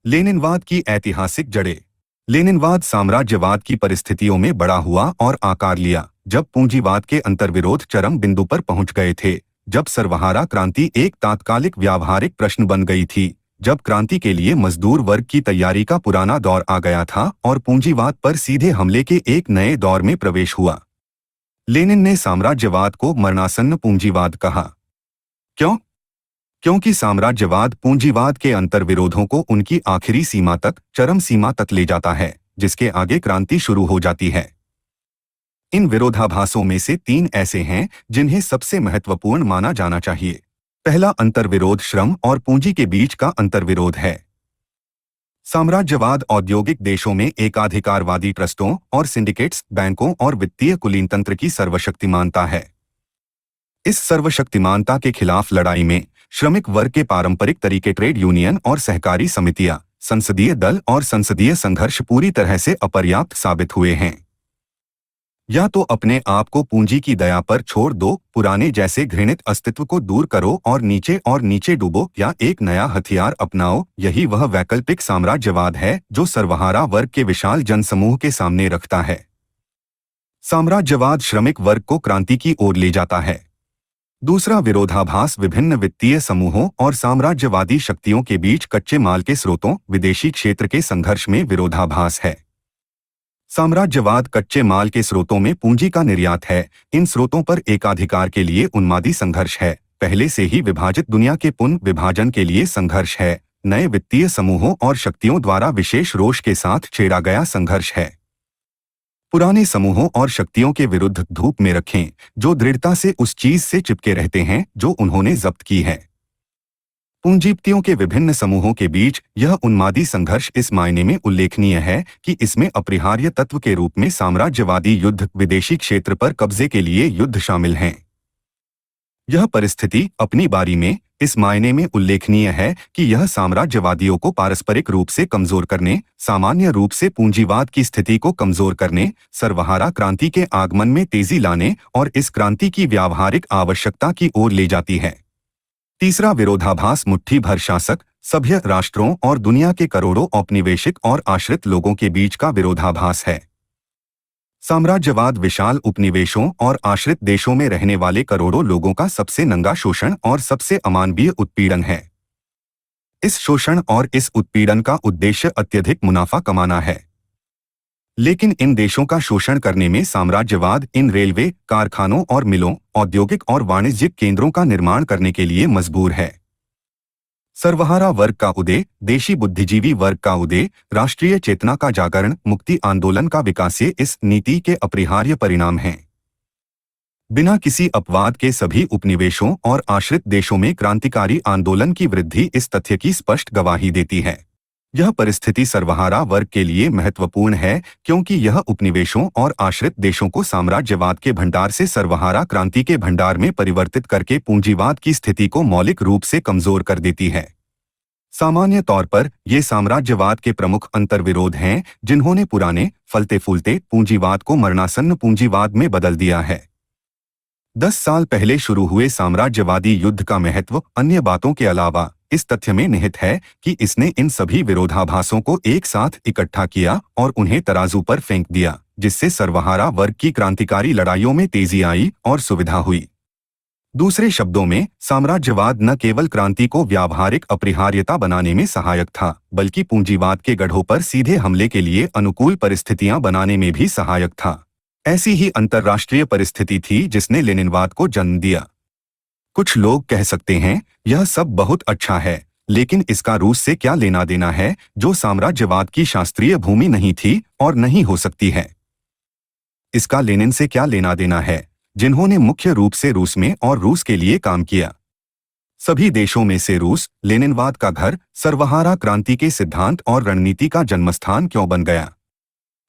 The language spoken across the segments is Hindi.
लेनिनवाद की ऐतिहासिक जड़ें। लेनिनवाद साम्राज्यवाद की परिस्थितियों में बड़ा हुआ और आकार लिया जब पूंजीवाद के अंतर्विरोध चरम बिंदु पर पहुंच गए थे, जब सर्वहारा क्रांति एक तात्कालिक व्यावहारिक प्रश्न बन गई थी, जब क्रांति के लिए मजदूर वर्ग की तैयारी का पुराना दौर आ गया था और पूंजीवाद पर सीधे हमले के एक नए दौर में प्रवेश हुआ। लेनिन ने साम्राज्यवाद को मरणासन्न पूंजीवाद कहा। क्यों? क्योंकि साम्राज्यवाद पूंजीवाद के अंतर्विरोधों को उनकी आखिरी सीमा तक, चरम सीमा तक ले जाता है, जिसके आगे क्रांति शुरू हो जाती है। इन विरोधाभासों में से तीन ऐसे हैं जिन्हें सबसे महत्वपूर्ण माना जाना चाहिए। पहला अंतर्विरोध श्रम और पूंजी के बीच का अंतर्विरोध है। साम्राज्यवाद औद्योगिक देशों में एकाधिकारवादी ट्रस्टों और सिंडिकेट्स, बैंकों और वित्तीय कुलीनतंत्र की सर्वशक्तिमानता है। इस सर्वशक्तिमानता के खिलाफ लड़ाई में श्रमिक वर्ग के पारंपरिक तरीके, ट्रेड यूनियन और सहकारी समितियां, संसदीय दल और संसदीय संघर्ष पूरी तरह से अपर्याप्त साबित हुए हैं। या तो अपने आप को पूंजी की दया पर छोड़ दो, पुराने जैसे घृणित अस्तित्व को दूर करो और नीचे डूबो, या एक नया हथियार अपनाओ। यही वह वैकल्पिक साम्राज्यवाद है जो सर्वहारा वर्ग के विशाल जनसमूह के सामने रखता है। साम्राज्यवाद श्रमिक वर्ग को क्रांति की ओर ले जाता है। दूसरा विरोधाभास विभिन्न वित्तीय समूहों और साम्राज्यवादी शक्तियों के बीच कच्चे माल के स्रोतों, विदेशी क्षेत्र के संघर्ष में विरोधाभास है। साम्राज्यवाद कच्चे माल के स्रोतों में पूंजी का निर्यात है। इन स्रोतों पर एकाधिकार के लिए उन्मादी संघर्ष है। पहले से ही विभाजित दुनिया के पुनः विभाजन के लिए संघर्ष है। नए वित्तीय समूहों और शक्तियों द्वारा विशेष रोष के साथ छेड़ा गया संघर्ष है। पुराने समूहों और शक्तियों के विरुद्ध धूप में रखें जो दृढ़ता से उस चीज से चिपके रहते हैं जो उन्होंने जब्त की है। पूंजीपतियों के विभिन्न समूहों के बीच यह उन्मादी संघर्ष इस मायने में उल्लेखनीय है कि इसमें अपरिहार्य तत्व के रूप में साम्राज्यवादी युद्ध, विदेशी क्षेत्र पर कब्जे के लिए युद्ध शामिल हैं। यह परिस्थिति अपनी बारी में इस मायने में उल्लेखनीय है कि यह साम्राज्यवादियों को पारस्परिक रूप से कमजोर करने, सामान्य रूप से पूंजीवाद की स्थिति को कमजोर करने, सर्वहारा क्रांति के आगमन में तेजी लाने और इस क्रांति की व्यावहारिक आवश्यकता की ओर ले जाती है। तीसरा विरोधाभास मुट्ठी भर शासक, सभ्य राष्ट्रों और दुनिया के करोड़ों औपनिवेशिक और आश्रित लोगों के बीच का विरोधाभास है। साम्राज्यवाद विशाल उपनिवेशों और आश्रित देशों में रहने वाले करोड़ों लोगों का सबसे नंगा शोषण और सबसे अमानवीय उत्पीड़न है। इस शोषण और इस उत्पीड़न का उद्देश्य अत्यधिक मुनाफा कमाना है। लेकिन इन देशों का शोषण करने में साम्राज्यवाद इन रेलवे, कारखानों और मिलों, औद्योगिक और वाणिज्यिक केंद्रों का निर्माण करने के लिए मजबूर है। सर्वहारा वर्ग का उदय, देशी बुद्धिजीवी वर्ग का उदय, राष्ट्रीय चेतना का जागरण, मुक्ति आंदोलन का विकास ये इस नीति के अपरिहार्य परिणाम हैं। बिना किसी अपवाद के सभी उपनिवेशों और आश्रित देशों में क्रांतिकारी आंदोलन की वृद्धि इस तथ्य की स्पष्ट गवाही देती है। यह परिस्थिति सर्वहारा वर्ग के लिए महत्वपूर्ण है क्योंकि यह उपनिवेशों और आश्रित देशों को साम्राज्यवाद के भंडार से सर्वहारा क्रांति के भंडार में परिवर्तित करके पूंजीवाद की स्थिति को मौलिक रूप से कमजोर कर देती है। सामान्य तौर पर ये साम्राज्यवाद के प्रमुख अंतर्विरोध हैं जिन्होंने पुराने, फलते फूलते पूंजीवाद को मरणासन्न पूंजीवाद में बदल दिया है। 10 साल पहले शुरू हुए साम्राज्यवादी युद्ध का महत्व अन्य बातों के अलावा इस तथ्य में निहित है कि इसने इन सभी विरोधाभासों को एक साथ इकट्ठा किया और उन्हें तराजू पर फेंक दिया, जिससे सर्वहारा वर्ग की क्रांतिकारी लड़ाइयों में तेजी आई और सुविधा हुई। दूसरे शब्दों में, साम्राज्यवाद न केवल क्रांति को व्यावहारिक अपरिहार्यता बनाने में सहायक था, बल्कि पूंजीवाद के गढ़ों पर सीधे हमले के लिए अनुकूल परिस्थितियां बनाने में भी सहायक था। ऐसी ही अंतर्राष्ट्रीय परिस्थिति थी जिसने लेनिनवाद को जन्म दिया। कुछ लोग कह सकते हैं, यह सब बहुत अच्छा है, लेकिन इसका रूस से क्या लेना देना है, जो साम्राज्यवाद की शास्त्रीय भूमि नहीं थी और नहीं हो सकती है। इसका लेनिन से क्या लेना देना है, जिन्होंने मुख्य रूप से रूस में और रूस के लिए काम किया। सभी देशों में से रूस, लेनिनवाद का घर, सर्वहारा क्रांति के सिद्धांत और रणनीति का जन्मस्थान क्यों बन गया?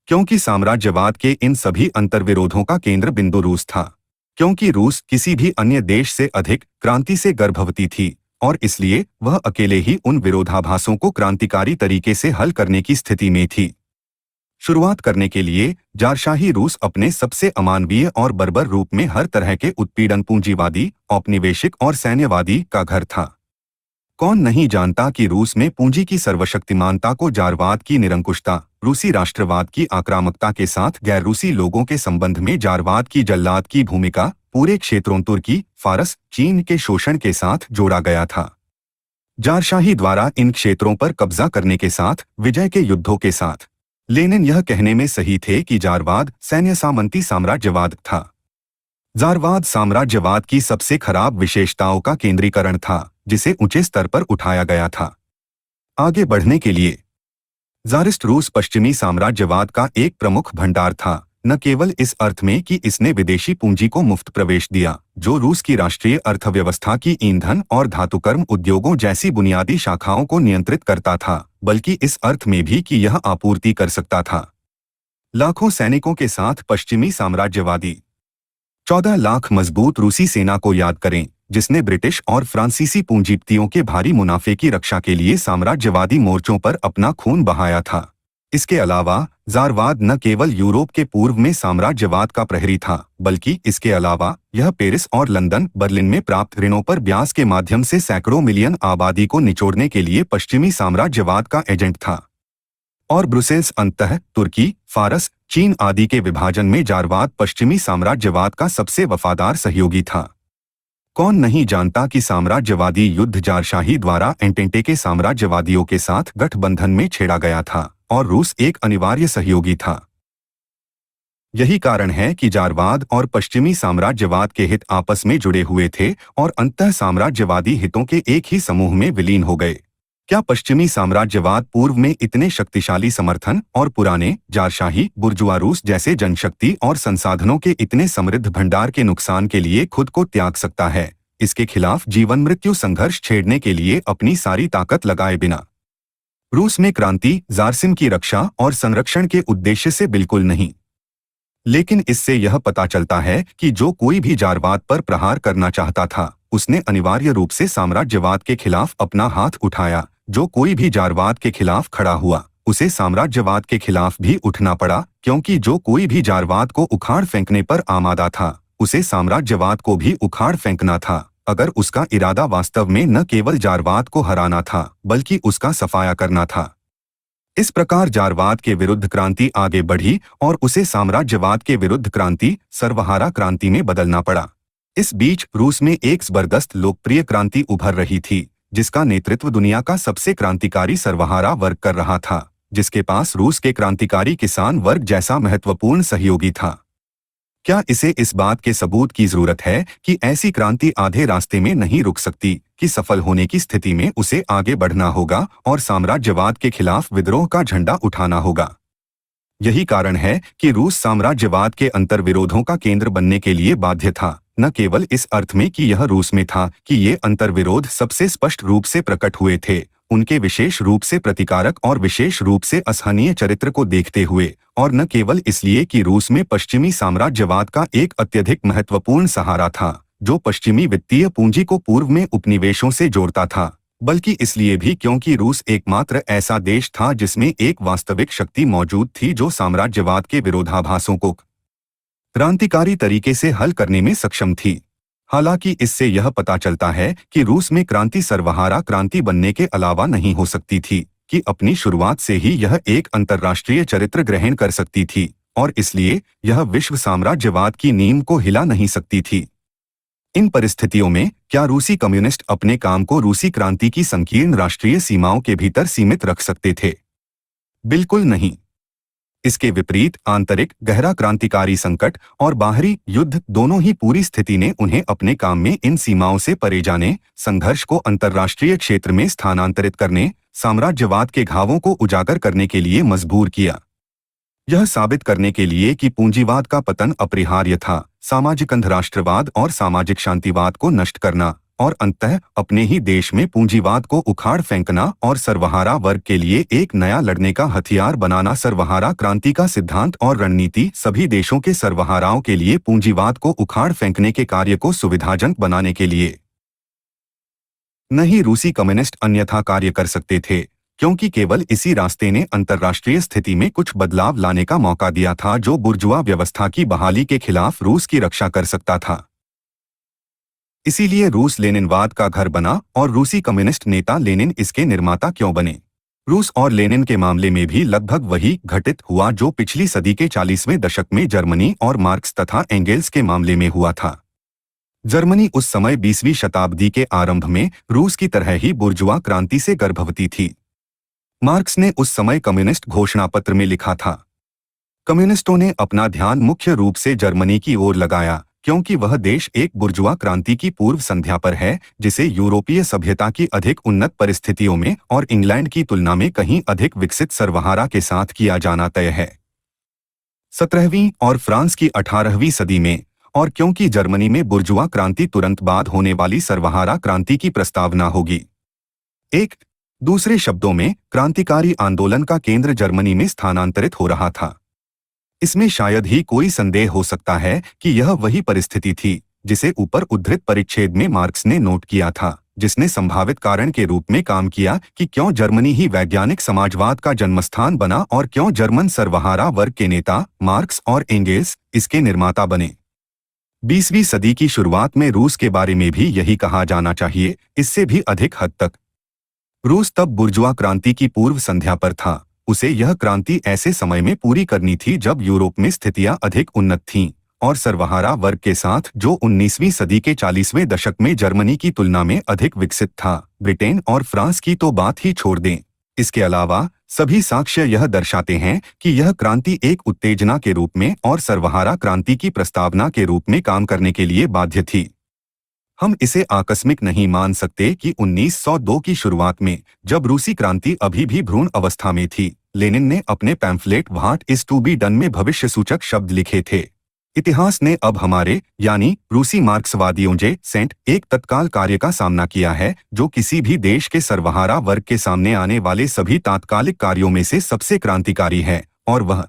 क्योंकि साम्राज्यवाद के इन सभी अंतर्विरोधों का केंद्र बिंदु रूस था। क्योंकि रूस किसी भी अन्य देश से अधिक क्रांति से गर्भवती थी और इसलिए वह अकेले ही उन विरोधाभासों को क्रांतिकारी तरीके से हल करने की स्थिति में थी। शुरुआत करने के लिए जारशाही रूस अपने सबसे अमानवीय और बर्बर रूप में हर तरह के उत्पीड़न, पूंजीवादी, औपनिवेशिक और सैन्यवादी का घर था। कौन नहीं जानता कि रूस में पूंजी की सर्वशक्तिमानता को जारवाद की निरंकुशता, रूसी राष्ट्रवाद की आक्रामकता के साथ गैर रूसी लोगों के संबंध में जारवाद की जल्लाद की भूमिका पूरे क्षेत्रों तुर्की, फारस, चीन के शोषण के साथ जोड़ा गया था। जारशाही द्वारा इन क्षेत्रों पर कब्जा करने के साथ विजय के युद्धों के साथ लेनिन यह कहने में सही थे कि जारवाद सैन्य सामंती साम्राज्यवाद था। जारवाद साम्राज्यवाद की सबसे खराब विशेषताओं का केंद्रीकरण था, जिसे ऊंचे स्तर पर उठाया गया था। आगे बढ़ने के लिए जारिस्ट रूस पश्चिमी साम्राज्यवाद का एक प्रमुख भंडार था, न केवल इस अर्थ में कि इसने विदेशी पूंजी को मुफ्त प्रवेश दिया, जो रूस की राष्ट्रीय अर्थव्यवस्था की ईंधन और धातुकर्म उद्योगों जैसी बुनियादी शाखाओं को नियंत्रित करता था, बल्कि इस अर्थ में भी कि यह आपूर्ति कर सकता था लाखों सैनिकों के साथ पश्चिमी साम्राज्यवादी 14 लाख मजबूत रूसी सेना को याद करें, जिसने ब्रिटिश और फ्रांसीसी पूंजीपतियों के भारी मुनाफे की रक्षा के लिए साम्राज्यवादी मोर्चों पर अपना खून बहाया था। इसके अलावा जारवाद न केवल यूरोप के पूर्व में साम्राज्यवाद का प्रहरी था, बल्कि इसके अलावा यह पेरिस और लंदन, बर्लिन में प्राप्त ऋणों पर ब्याज के माध्यम से सैकड़ों मिलियन आबादी को निचोड़ने के लिए पश्चिमी साम्राज्यवाद का एजेंट था। और ब्रुसेल्स अंततः तुर्की, फारस, चीन आदि के विभाजन में जारवाद पश्चिमी साम्राज्यवाद का सबसे वफादार सहयोगी था। कौन नहीं जानता कि साम्राज्यवादी युद्ध जारशाही द्वारा एंटेंटे के साम्राज्यवादियों के साथ गठबंधन में छेड़ा गया था और रूस एक अनिवार्य सहयोगी था। यही कारण है कि जारवाद और पश्चिमी साम्राज्यवाद के हित आपस में जुड़े हुए थे और अंतः साम्राज्यवादी हितों के एक ही समूह में विलीन हो गए। क्या पश्चिमी साम्राज्यवाद पूर्व में इतने शक्तिशाली समर्थन और पुराने जारशाही बुर्जुआ रूस जैसे जनशक्ति और संसाधनों के इतने समृद्ध भंडार के नुकसान के लिए खुद को त्याग सकता है, इसके खिलाफ जीवन मृत्यु संघर्ष छेड़ने के लिए अपनी सारी ताकत लगाए बिना? रूस में क्रांति जारसिम की रक्षा और संरक्षण के उद्देश्य से बिल्कुल नहीं, लेकिन इससे यह पता चलता है कि जो कोई भी जारवाद पर प्रहार करना चाहता था, उसने अनिवार्य रूप से साम्राज्यवाद के खिलाफ अपना हाथ उठाया। जो कोई भी जारवाद के खिलाफ खड़ा हुआ, उसे साम्राज्यवाद के खिलाफ भी उठना पड़ा, क्योंकि जो कोई भी जारवाद को उखाड़ फेंकने पर आमादा था, उसे साम्राज्यवाद को भी उखाड़ फेंकना था, अगर उसका इरादा वास्तव में न केवल जारवाद को हराना था, बल्कि उसका सफाया करना था। इस प्रकार जारवाद के विरुद्ध क्रांति आगे बढ़ी और उसे साम्राज्यवाद के विरुद्ध क्रांति, सर्वहारा क्रांति में बदलना पड़ा। इस बीच रूस में एक जबरदस्त लोकप्रिय क्रांति उभर रही थी, जिसका नेतृत्व दुनिया का सबसे क्रांतिकारी सर्वहारा वर्ग कर रहा था, जिसके पास रूस के क्रांतिकारी किसान वर्ग जैसा महत्वपूर्ण सहयोगी था। क्या इसे इस बात के सबूत की जरूरत है कि ऐसी क्रांति आधे रास्ते में नहीं रुक सकती, कि सफल होने की स्थिति में उसे आगे बढ़ना होगा और साम्राज्यवाद के खिलाफ विद्रोह का झंडा उठाना होगा? यही कारण है कि रूस साम्राज्यवाद के अंतर्विरोधों का केंद्र बनने के लिए बाध्य था, न केवल इस अर्थ में कि यह रूस में था कि ये अंतर्विरोध सबसे स्पष्ट रूप से प्रकट हुए थे, उनके विशेष रूप से प्रतिकारक और विशेष रूप से असहनीय चरित्र को देखते हुए, और न केवल इसलिए कि रूस में पश्चिमी साम्राज्यवाद का एक अत्यधिक महत्वपूर्ण सहारा था, जो पश्चिमी वित्तीय पूंजी को पूर्व में उपनिवेशों से जोड़ता था, बल्कि इसलिए भी क्योंकि रूस एकमात्र ऐसा देश था जिसमें एक वास्तविक शक्ति मौजूद थी जो साम्राज्यवाद के विरोधाभासों को क्रांतिकारी तरीके से हल करने में सक्षम थी। हालांकि इससे यह पता चलता है कि रूस में क्रांति सर्वहारा क्रांति बनने के अलावा नहीं हो सकती थी, कि अपनी शुरुआत से ही यह एक अंतर्राष्ट्रीय चरित्र ग्रहण कर सकती थी, और इसलिए यह विश्व साम्राज्यवाद की नींव को हिला नहीं सकती थी। इन परिस्थितियों में क्या रूसी कम्युनिस्ट अपने काम को रूसी क्रांति की संकीर्ण राष्ट्रीय सीमाओं के भीतर सीमित रख सकते थे? बिल्कुल नहीं। इसके विपरीत आंतरिक गहरा क्रांतिकारी संकट और बाहरी युद्ध दोनों ही पूरी स्थिति ने उन्हें अपने काम में इन सीमाओं से परे जाने, संघर्ष को अंतर्राष्ट्रीय क्षेत्र में स्थानांतरित करने, साम्राज्यवाद के घावों को उजागर करने के लिए मजबूर किया। यह साबित करने के लिए कि पूंजीवाद का पतन अपरिहार्य था, सामाजिक अंधराष्ट्रवाद और सामाजिक शांतिवाद को नष्ट करना और अंततः अपने ही देश में पूंजीवाद को उखाड़ फेंकना और सर्वहारा वर्ग के लिए एक नया लड़ने का हथियार बनाना, सर्वहारा क्रांति का सिद्धांत और रणनीति सभी देशों के सर्वहाराओं के लिए पूंजीवाद को उखाड़ फेंकने के कार्य को सुविधाजनक बनाने के लिए नहीं, रूसी कम्युनिस्ट अन्यथा कार्य कर सकते थे, क्योंकि केवल इसी रास्ते ने अंतर्राष्ट्रीय स्थिति में कुछ बदलाव लाने का मौका दिया था जो बुर्जुआ व्यवस्था की बहाली के खिलाफ रूस की रक्षा कर सकता था। इसीलिए रूस लेनिनवाद का घर बना और रूसी कम्युनिस्ट नेता लेनिन इसके निर्माता क्यों बने। रूस और लेनिन के मामले में भी लगभग वही घटित हुआ जो पिछली सदी के 40वें दशक में जर्मनी और मार्क्स तथा एंगेल्स के मामले में हुआ था। जर्मनी उस समय 20वीं शताब्दी के आरंभ में रूस की तरह ही बुर्जुआ क्रांति से गर्भवती थी। मार्क्स ने उस समय कम्युनिस्ट घोषणापत्र में लिखा था, कम्युनिस्टों ने अपना ध्यान मुख्य रूप से जर्मनी की ओर लगाया क्योंकि वह देश एक बुर्जुआ क्रांति की पूर्व संध्या पर है जिसे यूरोपीय सभ्यता की अधिक उन्नत परिस्थितियों में और इंग्लैंड की तुलना में कहीं अधिक विकसित सर्वहारा के साथ किया जाना तय है। 17वीं और फ्रांस की 18वीं सदी में, और क्योंकि जर्मनी में बुर्जुआ क्रांति तुरंत बाद होने वाली सर्वहारा क्रांति की प्रस्तावना होगी। एक दूसरे शब्दों में क्रांतिकारी आंदोलन का केंद्र जर्मनी में स्थानांतरित हो रहा था। इसमें शायद ही कोई संदेह हो सकता है कि यह वही परिस्थिति थी जिसे ऊपर उद्धृत परिच्छेद में मार्क्स ने नोट किया था, जिसने संभावित कारण के रूप में काम किया कि क्यों जर्मनी ही वैज्ञानिक समाजवाद का जन्मस्थान बना और क्यों जर्मन सर्वहारा वर्ग के नेता मार्क्स और एंगेल्स इसके निर्माता बने। 20वीं सदी की शुरुआत में रूस के बारे में भी यही कहा जाना चाहिए, इससे भी अधिक हद तक। रूस तब बुर्जुआ क्रांति की पूर्व संध्या पर था। उसे यह क्रांति ऐसे समय में पूरी करनी थी जब यूरोप में स्थितियां अधिक उन्नत थीं और सर्वहारा वर्ग के साथ जो 19वीं सदी के 40वें दशक में जर्मनी की तुलना में अधिक विकसित था। ब्रिटेन और फ्रांस की तो बात ही छोड़ दें। इसके अलावा सभी साक्ष्य यह दर्शाते हैं कि यह क्रांति एक उत्तेजना के रूप में और सर्वहारा क्रांति की प्रस्तावना के रूप में काम करने के लिए बाध्य थी। हम इसे आकस्मिक नहीं मान सकते कि 1902 की शुरुआत में, जब रूसी क्रांति अभी भी भ्रूण अवस्था में थी, लेनिन ने अपने pamphlet what is to be done में भविष्यसूचक शब्द लिखे थे। इतिहास ने अब हमारे यानी रूसी मार्क्सवादियों जे सेंट एक तत्काल कार्य का सामना किया है जो किसी भी देश के सर्वहारा वर्ग के सामने आने वाले सभी तात्कालिक कार्यों में से सबसे क्रांतिकारी है, और वह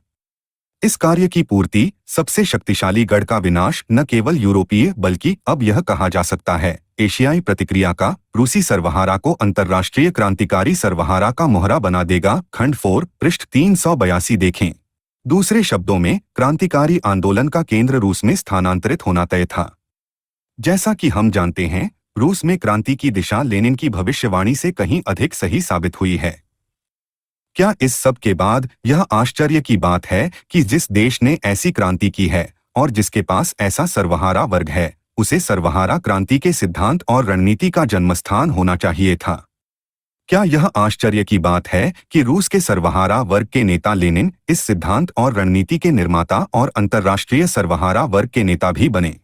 इस कार्य की पूर्ति, सबसे शक्तिशाली गढ़ का विनाश, न केवल यूरोपीय बल्कि अब यह कहा जा सकता है एशियाई प्रतिक्रिया का, रूसी सर्वहारा को अंतर्राष्ट्रीय क्रांतिकारी सर्वहारा का मोहरा बना देगा। खंड 4 पृष्ठ 382 देखें। दूसरे शब्दों में क्रांतिकारी आंदोलन का केंद्र रूस में स्थानांतरित होना तय था। जैसा कि हम जानते हैं, रूस में क्रांति की दिशा लेनिन की भविष्यवाणी से कहीं अधिक सही साबित हुई है। क्या इस सब के बाद यह आश्चर्य की बात है कि जिस देश ने ऐसी क्रांति की है और जिसके पास ऐसा सर्वहारा वर्ग है, उसे सर्वहारा क्रांति के सिद्धांत और रणनीति का जन्मस्थान होना चाहिए था? क्या यह आश्चर्य की बात है कि रूस के सर्वहारा वर्ग के नेता लेनिन इस सिद्धांत और रणनीति के निर्माता और अंतर्राष्ट्रीय सर्वहारा वर्ग के नेता भी बने?